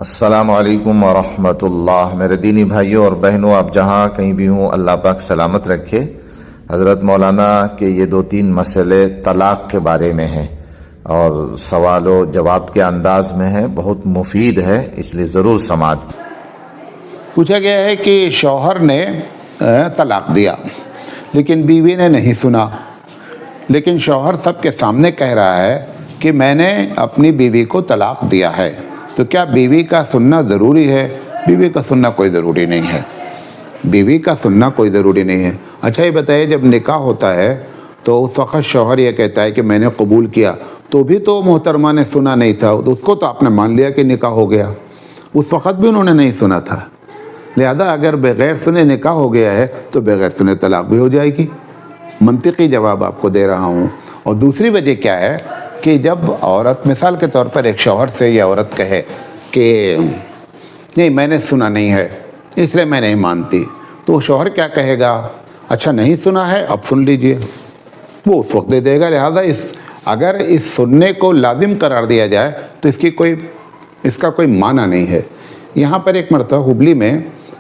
السلام علیکم ورحمۃ اللہ۔ میرے دینی بھائیوں اور بہنوں، آپ جہاں کہیں بھی ہوں، اللہ پاک سلامت رکھے۔ حضرت مولانا کے یہ 2-3 مسئلے طلاق کے بارے میں ہیں اور سوال و جواب کے انداز میں ہے، بہت مفید ہے، اس لیے ضرور سماعت۔ پوچھا گیا ہے کہ شوہر نے طلاق دیا لیکن بیوی نے نہیں سنا، لیکن شوہر سب کے سامنے کہہ رہا ہے کہ میں نے اپنی بیوی کو طلاق دیا ہے، تو کیا بیوی کا سننا ضروری ہے؟ بیوی کا سننا کوئی ضروری نہیں ہے، بیوی کا سننا کوئی ضروری نہیں ہے۔ اچھا یہ بتائیے، جب نکاح ہوتا ہے تو اس وقت شوہر یہ کہتا ہے کہ میں نے قبول کیا، تو بھی تو محترمہ نے سنا نہیں تھا، اس کو تو آپ نے مان لیا کہ نکاح ہو گیا، اس وقت بھی انہوں نے نہیں سنا تھا، لہذا اگر بغیر سنے نکاح ہو گیا ہے تو بغیر سنے طلاق بھی ہو جائے گی۔ منطقی جواب آپ کو دے رہا ہوں۔ اور دوسری وجہ کیا ہے کہ جب عورت، مثال کے طور پر ایک شوہر سے یہ عورت کہے کہ نہیں میں نے سنا نہیں ہے اس لیے میں نہیں مانتی، تو شوہر کیا کہے گا؟ اچھا نہیں سنا ہے، اب سن لیجئے، وہ اس وقت دے دے گا۔ لہذا اگر اس سننے کو لازم قرار دیا جائے تو اس کا کوئی معنی نہیں ہے۔ یہاں پر ایک مرتبہ ہبلی میں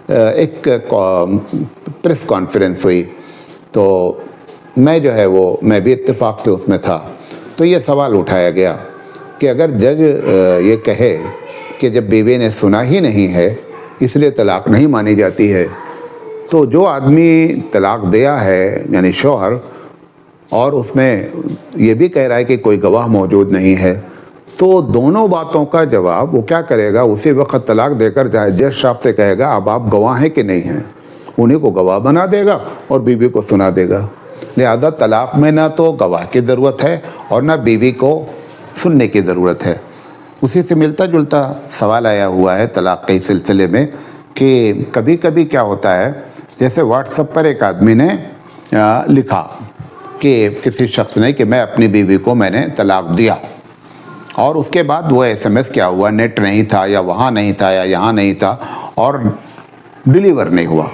ایک پریس کانفرنس ہوئی، تو میں بھی اتفاق سے اس میں تھا، تو یہ سوال اٹھایا گیا کہ اگر جج یہ کہے کہ جب بیوی نے سنا ہی نہیں ہے اس لیے طلاق نہیں مانی جاتی ہے، تو جو آدمی طلاق دیا ہے یعنی شوہر، اور اس میں یہ بھی کہہ رہا ہے کہ کوئی گواہ موجود نہیں ہے، تو دونوں باتوں کا جواب وہ کیا کرے گا؟ اسی وقت طلاق دے کر جائے جج صاحب سے کہے گا اب آپ گواہ ہیں کہ نہیں ہیں، انہیں کو گواہ بنا دے گا اور بیوی کو سنا دے گا۔ لہذا طلاق میں نہ تو گواہ کی ضرورت ہے اور نہ بیوی کو سننے کی ضرورت ہے۔ اسی سے ملتا جلتا سوال آیا ہوا ہے طلاق کے سلسلے میں کہ کبھی کبھی کیا ہوتا ہے، جیسے واٹس ایپ پر ایک آدمی نے لکھا کہ کسی شخص نے کہ میں اپنی بیوی کو میں نے طلاق دیا، اور اس کے بعد وہ SMS کیا ہوا، نیٹ نہیں تھا یا وہاں نہیں تھا یا یہاں نہیں تھا اور ڈیلیور نہیں ہوا،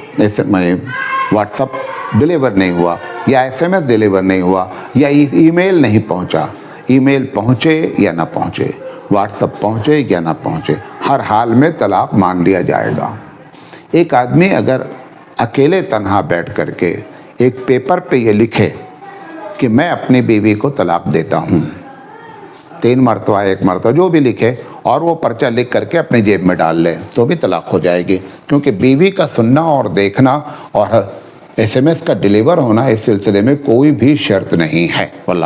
واٹس ایپ ڈیلیور نہیں ہوا یا SMS ڈیلیور نہیں ہوا یا ای میل نہیں پہنچا، ای میل پہنچے یا نہ پہنچے، واٹس ایپ پہنچے یا نہ پہنچے، ہر حال میں طلاق مان لیا جائے گا۔ ایک آدمی اگر اکیلے تنہا بیٹھ کر کے ایک پیپر پہ یہ لکھے کہ میں اپنی بیوی کو طلاق دیتا ہوں، 3 مرتبہ 1 مرتبہ جو بھی لکھے، اور وہ پرچہ لکھ کر کے اپنی جیب میں ڈال لے، تو بھی طلاق ہو جائے گی، کیونکہ بیوی کا سننا اور دیکھنا اور SMS کا ڈیلیور ہونا اس سلسلے میں کوئی بھی شرط نہیں ہے۔ واللہ